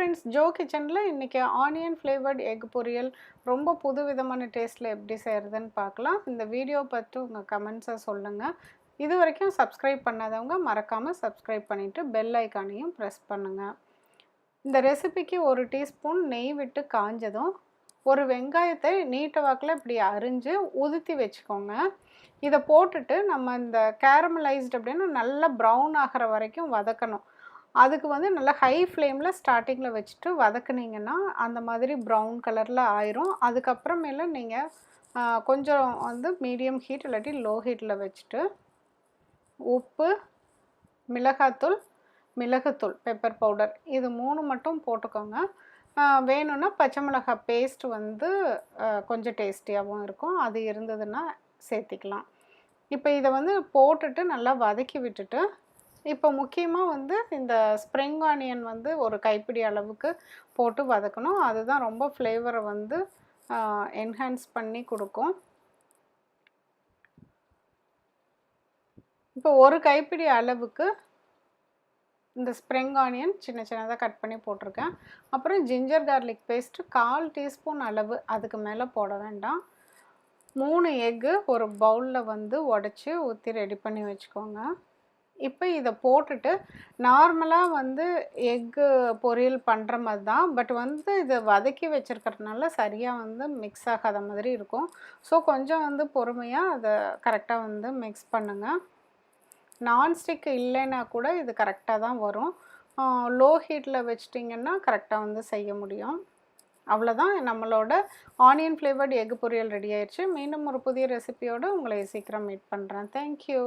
Friends, Joe கிச்சனில் இன்றைக்கி onion flavoured egg பொரியல் ரொம்ப புது விதமான டேஸ்ட்டில் எப்படி செய்கிறதுன்னு பார்க்கலாம். இந்த வீடியோ பார்த்து உங்கள் கமெண்ட்ஸை சொல்லுங்கள். இது வரைக்கும் சப்ஸ்கிரைப் பண்ணாதவங்க மறக்காமல் சப்ஸ்கிரைப் பண்ணிவிட்டு பெல் ஐக்கானையும் ப்ரெஸ் பண்ணுங்கள். இந்த ரெசிபிக்கு 1 டீஸ்பூன் நெய் விட்டு காஞ்சதும் ஒரு வெங்காயத்தை நீட்ட வாக்கில் இப்படி அரிஞ்சு உதுத்தி வச்சுக்கோங்க. இதை போட்டுட்டு நம்ம இந்த கேரமலைஸ்டு அப்படின்னு நல்லா ப்ரௌன் ஆகிற வரைக்கும் வதக்கணும். அதுக்கு வந்து நல்லா ஹை ஃப்ளேமில் ஸ்டார்டிங்கில் வச்சுட்டு வதக்குனிங்கன்னா அந்த மாதிரி ப்ரௌன் கலரில் ஆயிரும். அதுக்கப்புறமேல நீங்கள் கொஞ்சம் வந்து மீடியம் ஹீட் இல்லாட்டி லோ ஹீட்டில் வச்சுட்டு உப்பு, மிளகாத்தூள், மிளகுத்தூள், பெப்பர் பவுடர் இது 3 மட்டும் போட்டுக்கோங்க. வேணும்னா பச்சை மிளகாய் பேஸ்ட் வந்து கொஞ்சம் டேஸ்டியாகவும் இருக்கும், அது இருந்ததுன்னா சேர்த்திக்கலாம். இப்போ இதை வந்து போட்டுட்டு நல்லா வதக்கி விட்டுட்டு இப்போ முக்கியமாக வந்து இந்த ஸ்ப்ரிங் ஆனியன் வந்து ஒரு கைப்பிடி அளவுக்கு போட்டு வதக்கணும். அதுதான் ரொம்ப ஃப்ளேவரை வந்து என்ஹான்ஸ் பண்ணி கொடுக்கும். இப்போ ஒரு கைப்பிடி அளவுக்கு இந்த ஸ்ப்ரிங் ஆனியன் சின்ன சின்னதாக கட் பண்ணி போட்டிருக்கேன். அப்புறம் ஜிஞ்சர் கார்லிக் பேஸ்ட்டு 1/4 டீஸ்பூன் அளவு, அதுக்கு மேலே போட வேண்டாம். 3 எக்கு ஒரு பவுலில் வந்து உடச்சி ஊற்றி ரெடி பண்ணி வச்சுக்கோங்க. இப்போ இதை போட்டுட்டு நார்மலாக வந்து எக்கு பொரியல் பண்ணுற மாதிரி தான், பட் வந்து இதை வதக்கி வச்சுருக்கிறதுனால சரியாக வந்து மிக்ஸ் ஆகாத மாதிரி இருக்கும். ஸோ கொஞ்சம் வந்து பொறுமையாக அதை கரெக்டாக வந்து மிக்ஸ் பண்ணுங்கள். நான்ஸ்டிக் இல்லைன்னா கூட இது கரெக்டாக தான் வரும். லோ ஹீட்டில் வச்சிட்டிங்கன்னா கரெக்டாக வந்து செய்ய முடியும். அவ்வளோதான், நம்மளோட ஆனியன் ஃப்ளேவர்டு எக் பொரியல் ரெடி ஆயிடுச்சு. மீண்டும் ஒரு புதிய ரெசிபியோடு உங்களை சீக்கிரம் மீட் பண்ணுறேன். தேங்க்யூ.